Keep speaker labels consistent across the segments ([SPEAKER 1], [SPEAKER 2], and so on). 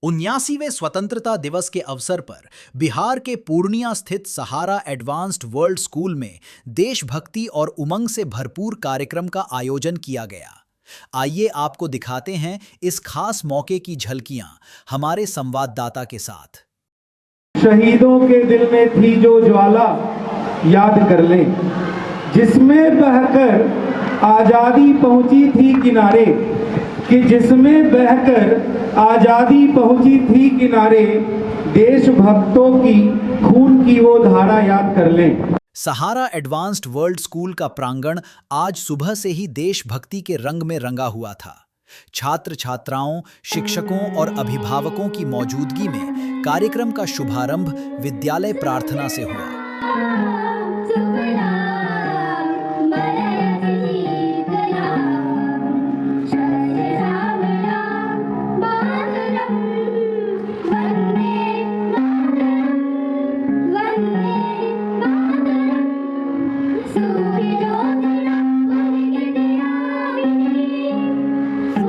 [SPEAKER 1] 79वें स्वतंत्रता दिवस के अवसर पर बिहार के पूर्णिया स्थित सहारा एडवांस्ड वर्ल्ड स्कूल में देशभक्ति और उमंग से भरपूर कार्यक्रम का आयोजन किया गया। आइए आपको दिखाते हैं इस खास मौके की झलकियां हमारे संवाददाता के साथ।
[SPEAKER 2] शहीदों के दिल में थी जो ज्वाला याद कर लें, जिसमें बहकर आजादी पहुंची थी किनारे, कि जिसमें बहकर आजादी पहुंची थी किनारे, देशभक्तों की खून की वो धारा याद कर लें।
[SPEAKER 1] सहारा एडवांस्ड वर्ल्ड स्कूल का प्रांगण आज सुबह से ही देशभक्ति के रंग में रंगा हुआ था। छात्र छात्राओं, शिक्षकों और अभिभावकों की मौजूदगी में कार्यक्रम का शुभारंभ विद्यालय प्रार्थना से हुआ।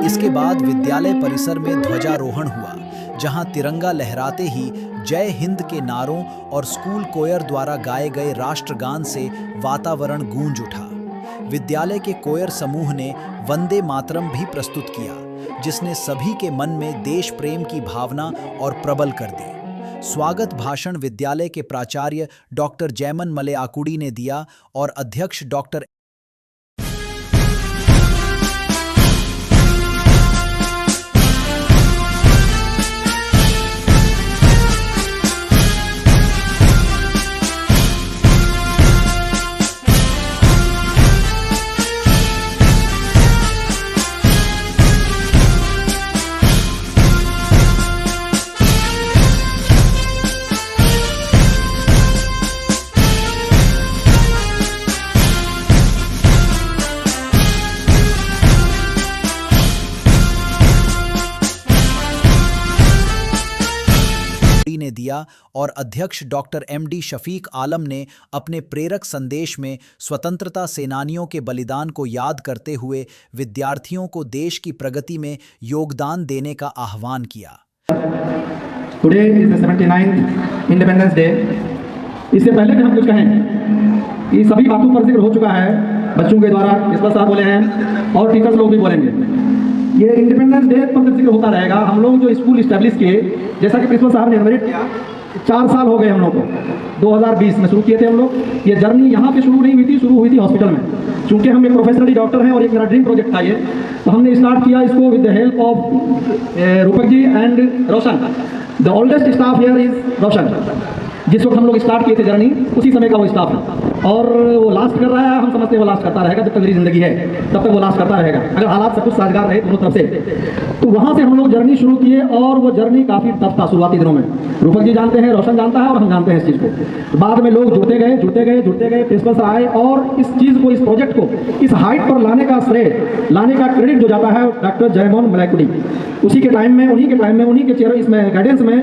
[SPEAKER 1] इसके बाद विद्यालय परिसर में ध्वजारोहण हुआ, जहां तिरंगा लहराते ही जय हिंद के नारों और स्कूल कोयर द्वारा गाए गए राष्ट्रगान से वातावरण गूंज उठा। विद्यालय के कोयर समूह ने वंदे मातरम भी प्रस्तुत किया, जिसने सभी के मन में देश प्रेम की भावना और प्रबल कर दी। स्वागत भाषण विद्यालय के प्राचार्य डॉक्टर जयमन मले आकुड़ी ने दिया और अध्यक्ष डॉक्टर ने दिया और अध्यक्ष डॉक्टर एमडी शफीक आलम ने अपने प्रेरक संदेश में स्वतंत्रता सेनानियों के बलिदान को याद करते हुए विद्यार्थियों को देश की प्रगति में योगदान देने का आह्वान किया।
[SPEAKER 3] Today is the 79th independence day. इससे पहले कि हम कुछ कहें, ये सभी बातों पर जिक्र हो चुका है बच्चों के द्वारा, प्रिंसिपल साहब बोले हैं और टीचर्स लोग भी बोलेंगे। ये इंडिपेंडेंस डे पर जिक्र होता रहेगा। हम लोग जो स्कूल इस्टेब्लिश किए, जैसा कि प्रिंसिपल साहब ने इनवाइट किया, 4 साल हो गए हम लोग को। 2020 में शुरू किए थे हम लोग। ये जर्नी यहाँ पे शुरू नहीं हुई थी, शुरू हुई थी हॉस्पिटल में। चूँकि हम एक प्रोफेशनली डॉक्टर हैं और एक मेरा ड्रीम प्रोजेक्ट था ये, तो हमने स्टार्ट किया इसको with the help of Roopak ji and Roshan. The oldest staff here is Roshan. जिस वक्त हम लोग स्टार्ट किए थे जर्नी, उसी समय का वो स्टाफ है और वो लास्ट कर रहा है। हम समझते हैं वो लास्ट करता रहेगा, जब तक मेरी जिंदगी है तब तक वो लास्ट करता रहेगा, अगर हालात सब कुछ साजगार रहे दोनों तरफ से। तो वहाँ से हम लोग जर्नी शुरू किए और वो जर्नी काफ़ी टफ था शुरुआती दिनों में। रूपक जी जानते हैं, रोशन जानता है और हम जानते हैं इस चीज़ को। बाद में लोग जुड़ते गए, प्रिंसिपल सर आए और इस चीज़ को, इस प्रोजेक्ट को इस हाइट पर लाने का श्रेय, लाने का क्रेडिट जो जाता है डॉक्टर जयमोहन मलैकुड़ी। उसी के टाइम में, उन्हीं के चेयर इसमें गाइडेंस में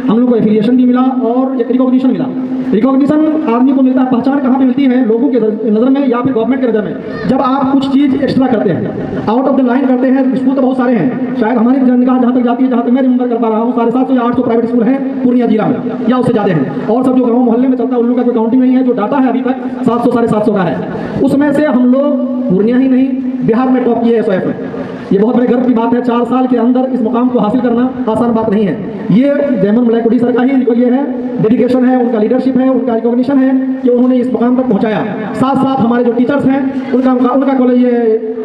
[SPEAKER 3] हम लोग को एफिलिएशन भी मिला और एक रिकॉग्निशन मिला। रिकॉग्निशन आदमी को मिलता है, पहचान कहाँ पे मिलती है? लोगों के नज़र में या फिर गवर्नमेंट के नज़र में। जब आप कुछ चीज़ एक्स्ट्रा करते हैं, आउट ऑफ द लाइन करते हैं। स्कूल तो बहुत सारे हैं, शायद हमारी निगाह जहाँ तक जाती है, जहाँ तक मैं रिमेंबर कर पा रहा हूँ, 750 या 800 प्राइवेट स्कूल हैं पूर्णिया जिला में, या उससे ज़्यादा हैं। और सब जो गाँव मोहल्ले में चलता है उन लोगों का कोई काउंटिंग नहीं है। जो डाटा है अभी तक 700 साढ़े 700 का है। उसमें से हम लोग पूर्णिया ही नहीं, बिहार में टॉप किए SOF में। ये बहुत बड़े गर्व की बात है। 4 साल के अंदर इस मुकाम को हासिल करना आसान बात नहीं है। ये जयमन मलैकुड़ी सर का ही ये है, डेडिकेशन है, उनका लीडरशिप है, उनका रिकॉग्निशन है कि उन्होंने इस मुकाम तक पहुंचाया। साथ साथ हमारे जो टीचर्स हैं, उनका कॉलेज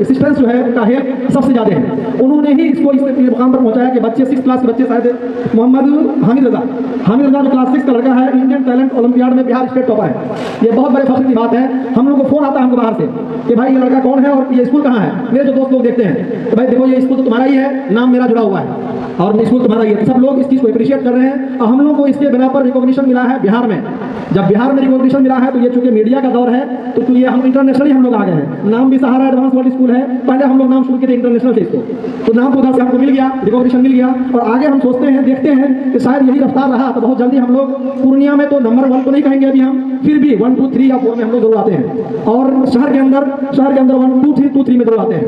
[SPEAKER 3] असिस्टेंस जो है, उनका हेल्प सबसे ज़्यादा है। उन्होंने ही इसको इस मुकाम पर पहुंचाया कि बच्चे 6th क्लास के बच्चे, शायद मोहम्मद हामिद रजा जो क्लास 6 का लड़का है, इंडियन टैलेंट ओलंपियाड में बिहार स्टेट टॉपर है। ये बहुत बड़े फख्र की बात है। हम लोग को फ़ोन आता है हमको बाहर से कि भाई ये लड़का कौन है और ये स्कूल कहाँ है। मेरे जो दोस्त लोग देखते हैं तो भाई देखो ये स्कूल तो तुम्हारा ही है, नाम मेरा जुड़ा हुआ है और स्कूल तुम्हारा ही है। सब लोग इस चीज़ को अप्रिशिएट कर रहे हैं और हम लोग को इसके बिना पर रिकॉग्निशन मिला है बिहार में। जब बिहार में रिकॉग्निशन मिला है तो ये चूंकि मीडिया का दौर है तो ये हम इंटरनेशनली हम लोग आ गए हैं। नाम भी सहारा एडवांस वर्ल्ड स्कूल है, पहले हम लोग नाम शुरू किए थे इंटरनेशनल से इसको, तो नाम तो उधर से हमको मिल गया, रिकॉग्निशन मिल गया और आगे हम सोचते हैं, देखते हैं कि शायद यही रफ्तार इंतजार रहा तो बहुत जल्दी हम लोग पूर्णिया में तो नंबर 1 तो नहीं कहेंगे अभी हम, फिर भी 1, 2, 3 या 4 में हम लोग जरूर आते हैं, और शहर के अंदर 1, 2, 3, 2, 3 में जरूर आते हैं।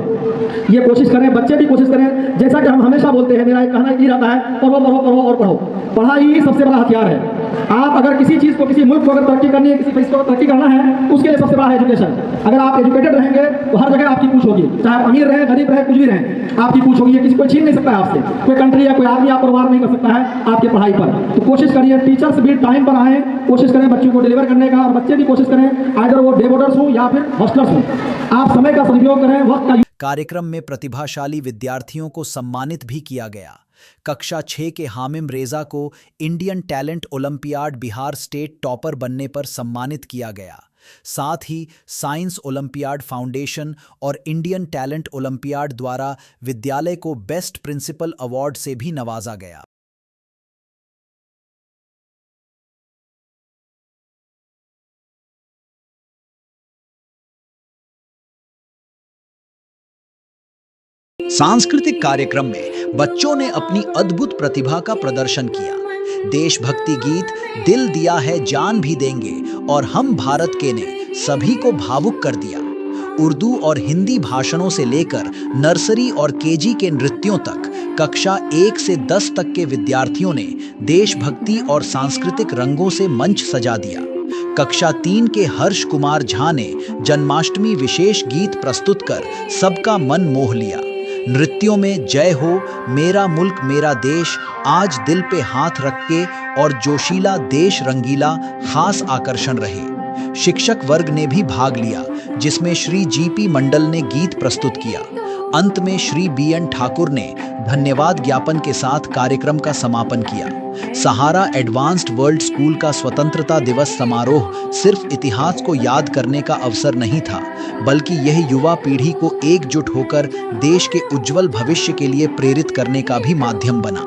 [SPEAKER 3] ये कोशिश करें, बच्चे भी कोशिश करें, जैसा कि हम हमेशा बोलते हैं, मेरा एक कहना ये रहता है, पढ़ो पढ़ो पढ़ो और पढ़ो। पढ़ाई सबसे बड़ा हथियार है। आप अगर किसी चीज़ को, किसी मुल्क को अगर तरक्की करनी है, किसी देश को तरक्की करना है, उसके लिए सबसे बड़ा है एजुकेशन। अगर आप एजुकेटेड रहेंगे तो हर जगह आपकी पूछ होगी, चाहे आप अमीर रहे, गरीब रहे, कुछ भी रहे, आपकी पूछ होगी। ये किसी को छीन नहीं सकता है आपसे, कोई कंट्री या कोई आदमी आपको वार नहीं कर सकता है आपके पढ़ाई पर। तो कोशिश करिए, टीचर्स भी टाइम पर आए, कोशिश करें बच्चों को डिलीवर करने का, और बच्चे भी कोशिश करें, आइदर वो डे बोर्डर्स हो या फिर हॉस्टलर्स हो, आप समय का सदुपयोग करें, वक्त का।
[SPEAKER 1] कार्यक्रम में प्रतिभाशाली विद्यार्थियों को सम्मानित भी किया गया। कक्षा 6 के हामिम रेजा को Indian talent olympiad Bihar state topper बनने पर सम्मानित किया गया। साथ ही साइंस ओलंपियाड फाउंडेशन और इंडियन टैलेंट ओलंपियाड द्वारा विद्यालय को बेस्ट प्रिंसिपल अवार्ड से भी नवाजा गया। सांस्कृतिक कार्यक्रम में बच्चों ने अपनी अद्भुत प्रतिभा का प्रदर्शन किया। देशभक्ति गीत दिल दिया है जान भी देंगे और हम भारत के ने सभी को भावुक कर दिया। उर्दू और हिंदी भाषणों से लेकर नर्सरी और केजी के नृत्यों तक कक्षा 1 से 10 तक के विद्यार्थियों ने देशभक्ति और सांस्कृतिक रंगों से मंच सजा दिया। कक्षा 3 के हर्ष कुमार झा ने जन्माष्टमी विशेष गीत प्रस्तुत कर सबका मन मोह लिया। नृत्यों में जय हो, मेरा मुल्क मेरा देश, आज दिल पे हाथ रख के और जोशीला देश रंगीला खास आकर्षण रहे। शिक्षक वर्ग ने भी भाग लिया, जिसमें श्री जीपी मंडल ने गीत प्रस्तुत किया। अंत में श्री बीएन ठाकुर ने धन्यवाद ज्ञापन के साथ कार्यक्रम का समापन किया। सहारा एडवांस्ड वर्ल्ड स्कूल का स्वतंत्रता दिवस समारोह सिर्फ इतिहास को याद करने का अवसर नहीं था, बल्कि यह युवा पीढ़ी को एकजुट होकर देश के उज्जवल भविष्य के लिए प्रेरित करने का भी माध्यम बना।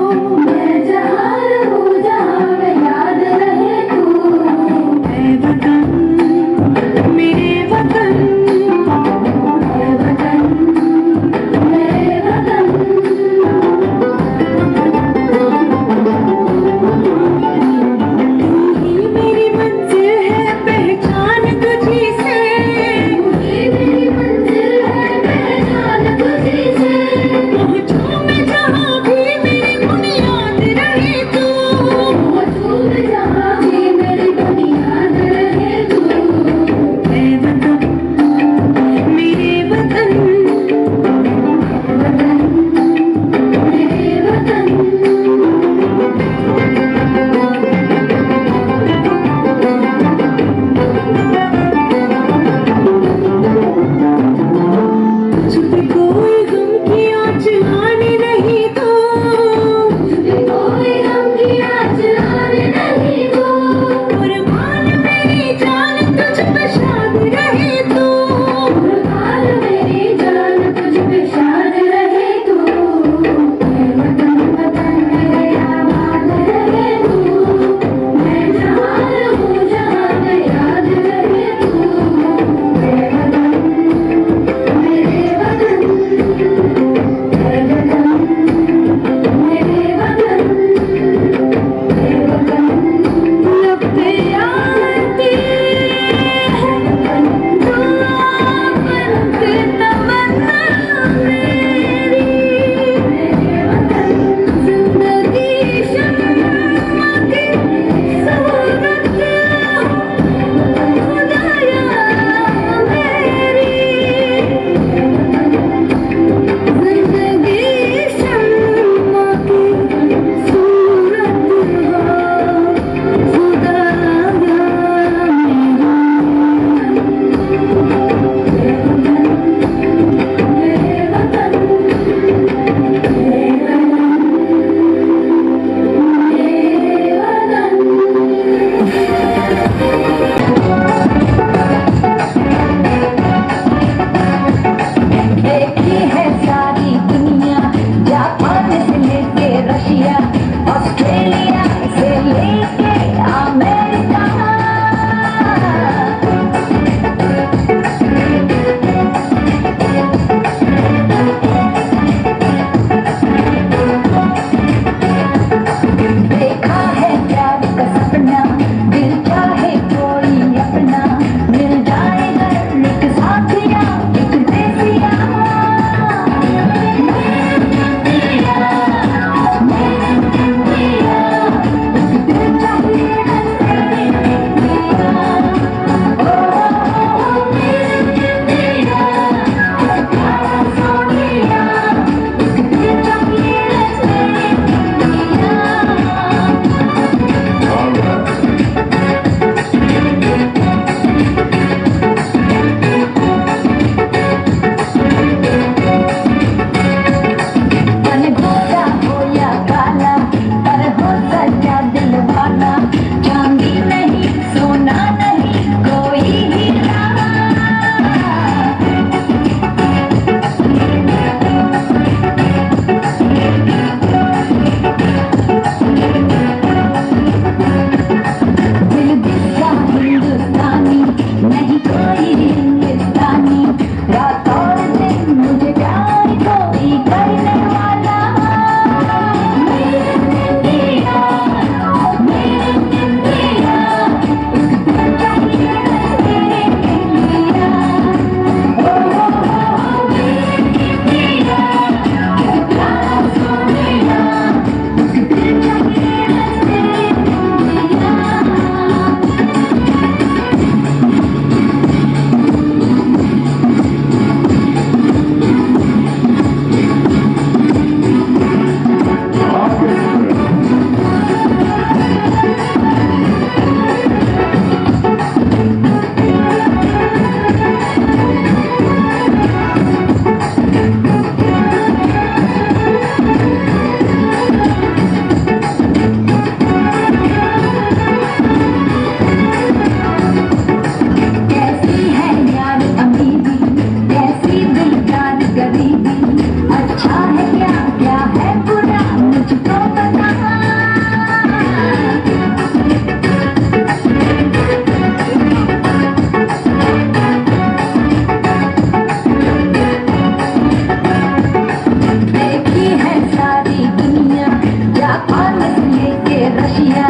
[SPEAKER 4] जापान से लेके रशिया,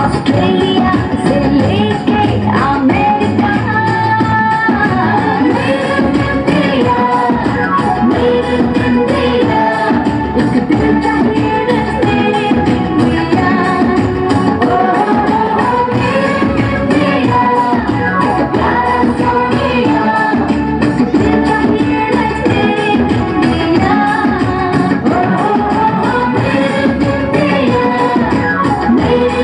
[SPEAKER 4] ऑस्ट्रेलिया से लेके अमेरिका, इंडिया, इंडिया, एक दिल चाहिए मेरे इंडिया, ओ इंडिया, एक प्यारा सा इंडिया, एक दिल चाहिए मेरे इंडिया, ओ इंडिया, मेरे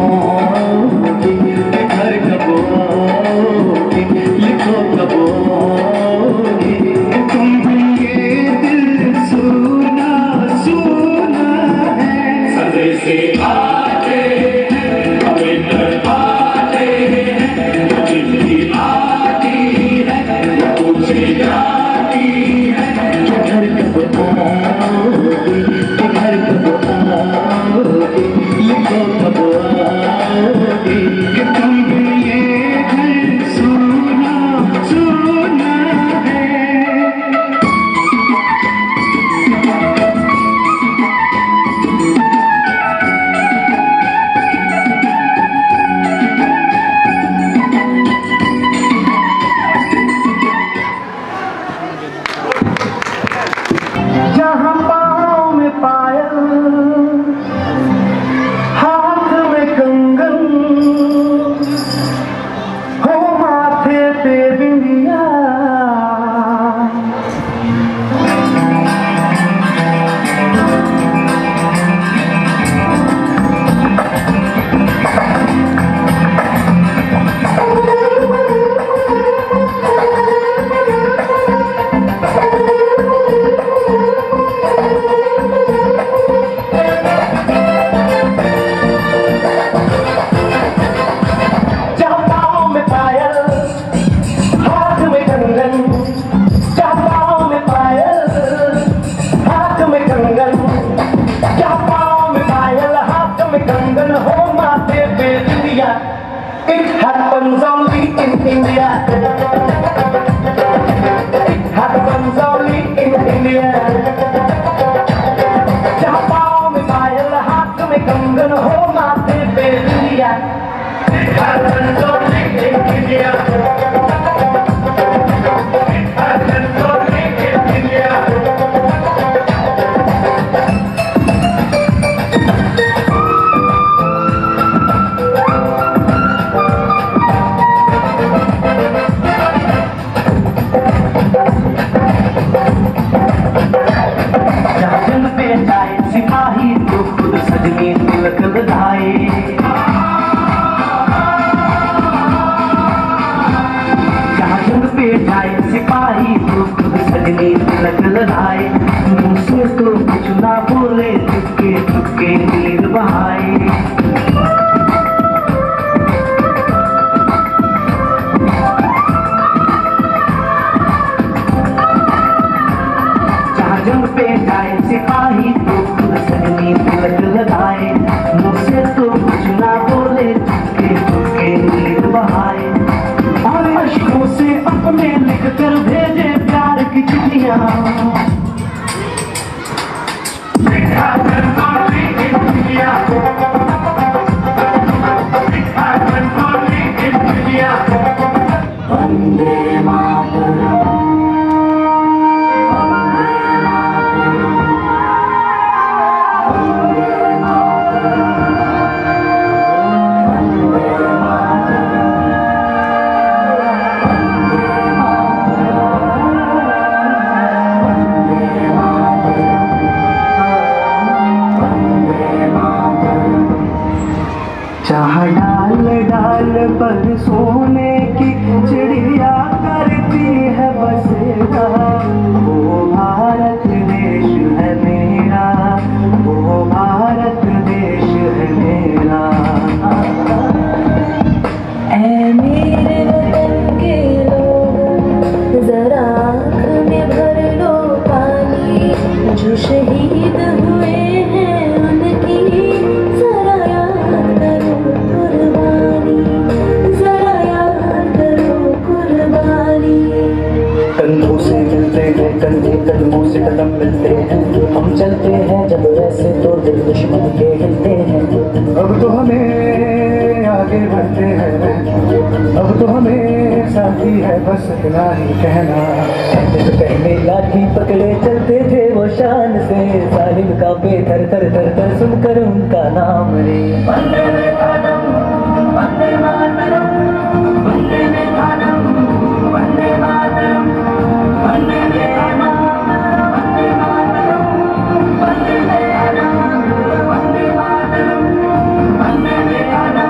[SPEAKER 3] आओगी, घर कब आओगी, लिखो कब आओगी, तुम भी ये दिल सुना सुना है। सदे से आते हैं हमें तड़पाते हैं, चिट्ठी आती है पूछे जाती है, घर कब आओगी, घर कब आओगी, लिखो कब आओगी, कि तुम भी ये घर सुना सुना है। जहाँ पाँव में पायल, हाथ में कंगन, हो माथे पे बिंदिया, जहाँ पाँव में पायल, हाथ में कंगन, जहाँ पाँव में पायल, हाथ में कंगन, जहाँ पाँव में पायल, हाथ में कंगन, हो माथे पे बिंदिया। It happens only in India. It happens only in India. जहाँ पाँव में पायल, हाथ में कंगन, हो माथे पे बिंदिया। It happens only in India. It happens only in India. जहाँ जंग पे जाए सिपाही तो खुद सजनी तिलक लगाए, जहाँ जंग पे जाए सिपाही तो खुद सजनी तिलक लगाए, मुँह से तो कुछ ना बोले, चुपके चुपके नीर बहाए। जहाँ जंग पे जाए सिपाही तो खुद सजनी तिलक लगाए, मुँह से तो कुछ ना बोले, चुपके चुपके नीर बहाए, और अश्कों से अपने लिख कर भेजे प्यार की चिट्ठियाँ। It happens only in India. It happens only in India. Vande Mataram, जहाँ डाल डाल पर सोने की चिड़िया करती है बसेरा, वो भारत देश है मेरा, वो भारत देश है मेरा।
[SPEAKER 4] ऐ मेरे वतन के लोगों, जरा आँख में भर लो पानी, जो शहीद हुए हैं उनकी जरा याद करो कुर्बानी, जरा याद करो कुर्बानी।
[SPEAKER 3] कंधों से मिलते हैं कंधे, कदमों से कदम मिलते हैं, हम चलते हैं जब वैसे तो दिल दुश्मन के हिलते हैं। अब तो हमें आगे बढ़ते हैं, अब तो हमें साथी है बस इतना ही कहना। पहले लाठी पकड़े चलते थे वो शान से, सालिम का पे थर थर थर थर सुनकर उनका नाम रे। वंदे मातरम, वंदे मातरम, वंदे मातरम, वंदे मातरम, वंदे मातरम, वंदे मातरम, वंदे मातरम, वंदे मातरम, वंदे मातरम।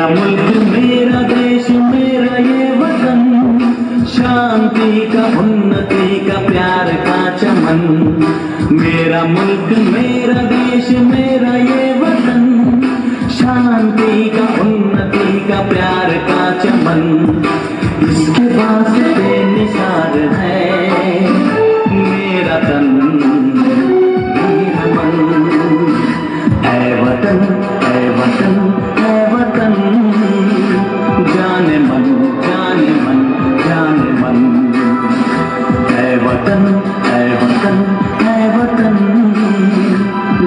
[SPEAKER 5] मेरा मुल्क मेरा देश मेरा ये वतन, शांति का उन्नति का प्यार का चमन। मेरा मुल्क मेरा देश मेरा ये वतन, शांति का उन्नति का प्यार का चमन। इसके वास्ते निसार है मेरा तन मेरा मन। ऐ वतन ऐ वतन ऐ वतन, जाने मन जाने मन जाने मन। ऐ वतन ऐ वतन ऐ वतन,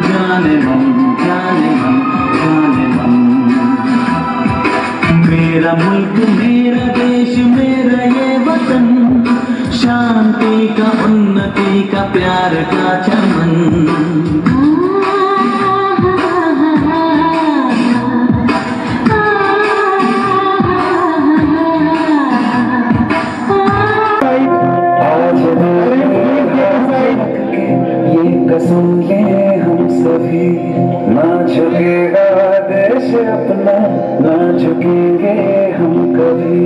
[SPEAKER 5] जाने मन जाने मन जाने मन। मेरा मुल्क मेरा देश मेरा ये वतन, शांति का उन्नति का प्यार का चमन।
[SPEAKER 6] कसम ले हम सभी, ना झुकेगा देश अपना, ना झुकेंगे हम कभी।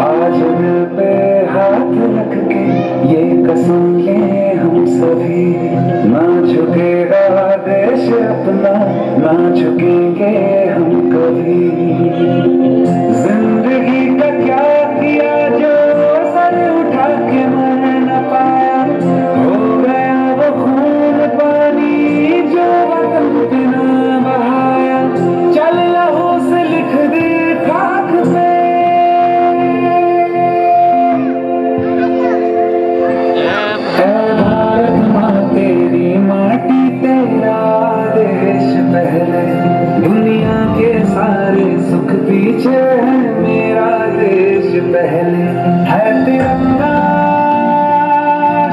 [SPEAKER 6] आज दिल पे हाथ रख के ये कसम ले हम सभी, ना झुकेगा देश अपना, ना झुकेंगे हम कभी। जिंदगी का क्या किया जो सर उठा के मैं न पाया, हो गया वो खून पानी जो वतन पे न बहाया। चल लहू से लिख दे खाक पे, ऐ भारत माँ तेरी माटी तेरा देश पहले, दुनिया के सारे सुख पीछे है मेरा देश पहले। है तिरंगा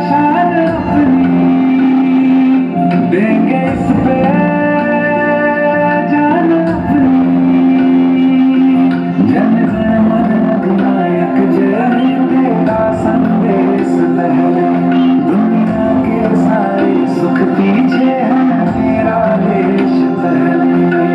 [SPEAKER 6] शान अपनी, देंगे इस पे जान अपनी। जन गण मन अधिनायक जय तेरा संदेश पहले, दुनिया के सारे सुख पीछे है मेरा देश पहले।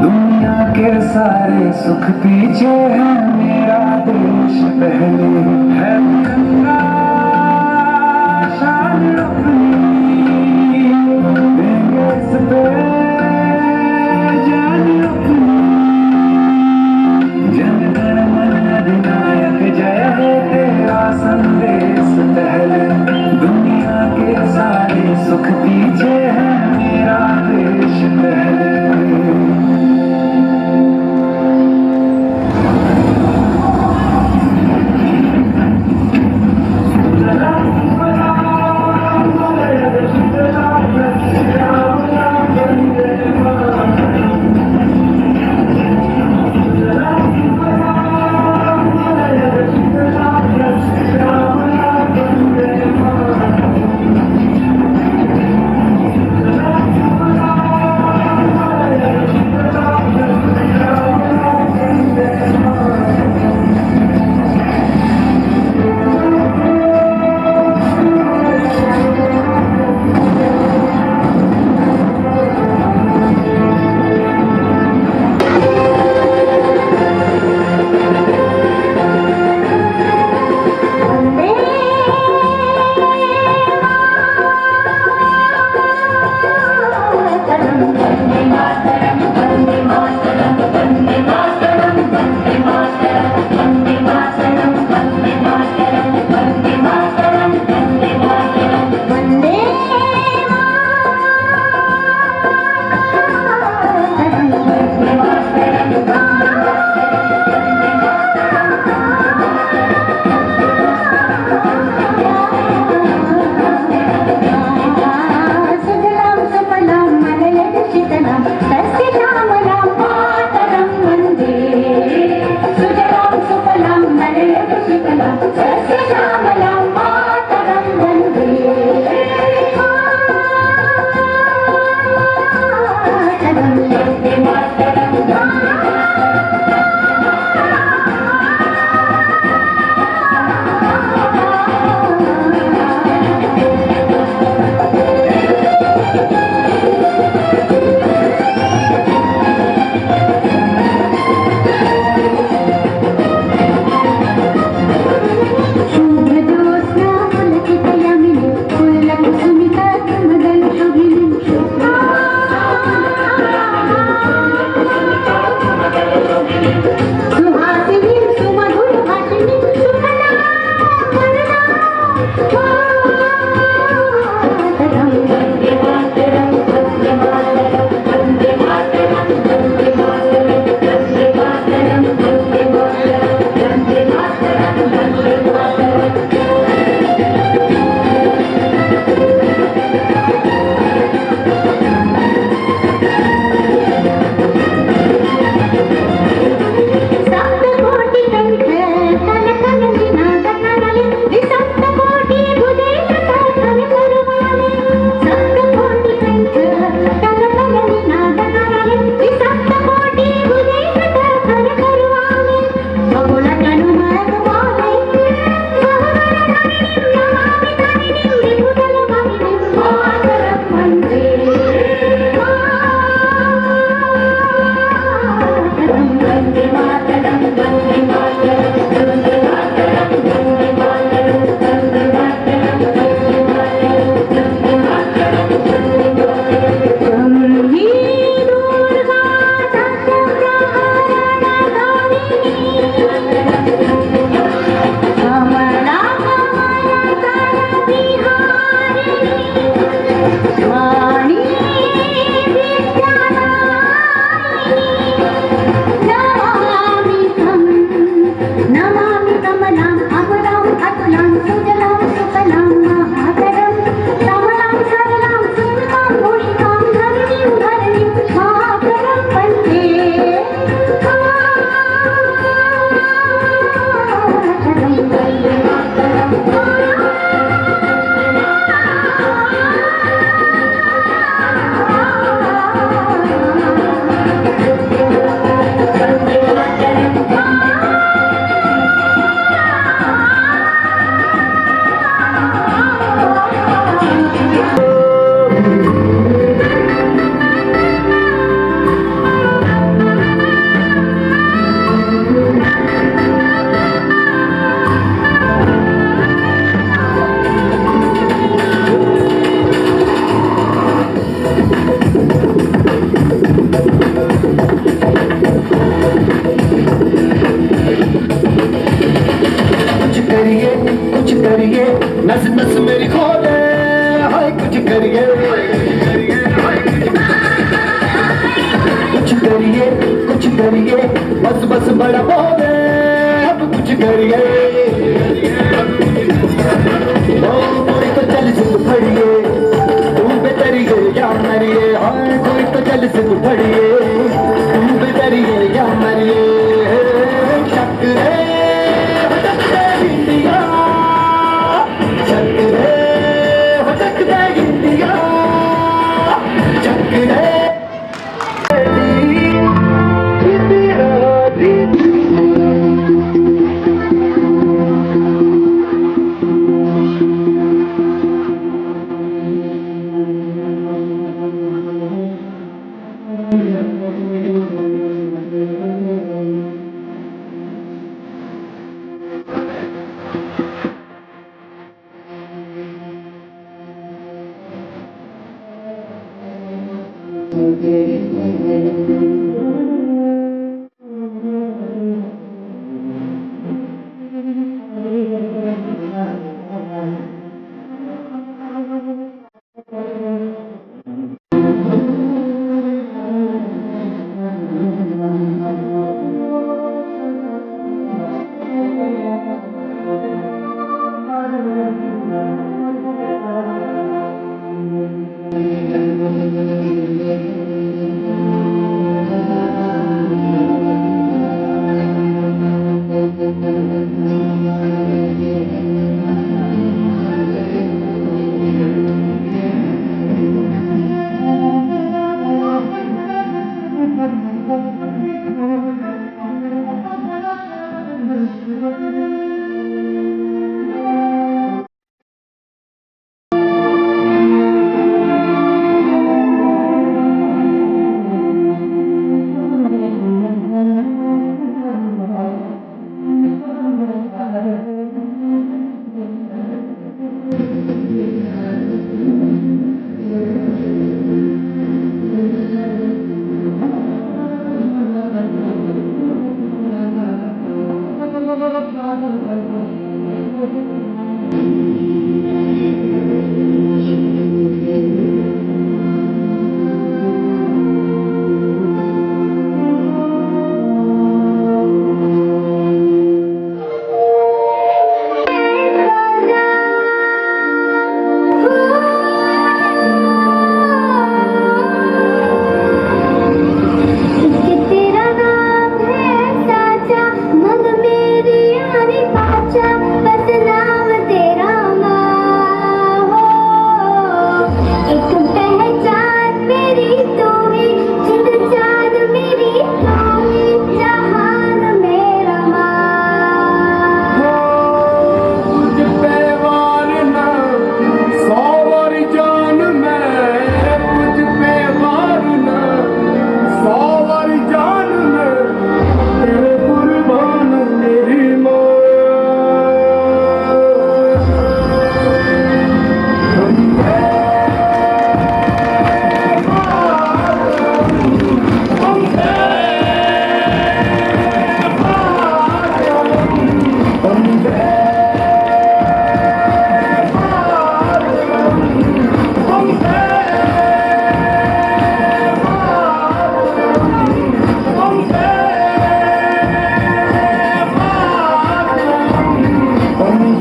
[SPEAKER 6] दुनिया के सारे सुख पीछे है मेरा देश पहले। है तिरंगा शान अपनी, देंगे इस पे जान अपनी। जन गण मन अधिनायक जय हे तेरा संदेश पहले, दुनिया के सारे सुख पीछे है मेरा देश पहले।
[SPEAKER 7] सुहासिनी सुमधुर भाषिणी सुखदा वरदा मातरम वंदे मातरम वंदे मातरम वंदे मातरम वंदे मातरम वंदे मातरम वंदे मातरम वंदे मातरम सप्तकोटि कंठ तन तन निनाद करले सप्तकोटि भुजे तन करवाले सप्तकोटि कंठ तन तन निनाद करले सप्तकोटि भुजे तन करवाले बबुल तनु मरवाले नमामि धरणि विपुल भगिनी मातरम वंदे वंदे मातरम वंदे मातरम वंदे मातरम वंदे मातरम वंदे मातरम वंदे मातरम वंदे मातरम ही दुर्गा सत्यप्रहरणकारिणी कमला कमलकर विहारिणी वाणी नमामि कमलाम् अमलाम् अतुलां सुजलां सुफलां महातरं कमलां सरलां सुजलां भूषितां धरणीं धरणीं मातरं वन्दे मातरं वन्दे मातरम्
[SPEAKER 5] कुछ करिए नस नस मेरी खोले हाय कुछ करिए कुछ करिए बस बस बड़ा बोले अब कुछ करिए ओ कोई तो चल से फड़िए तू बेतरिए या मरिए हाय कोई तो चल से फड़िए तू बेतरिए या मरिए शक रे भटकते इंडिया शक रे भटकते इंडिया शक रे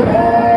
[SPEAKER 6] है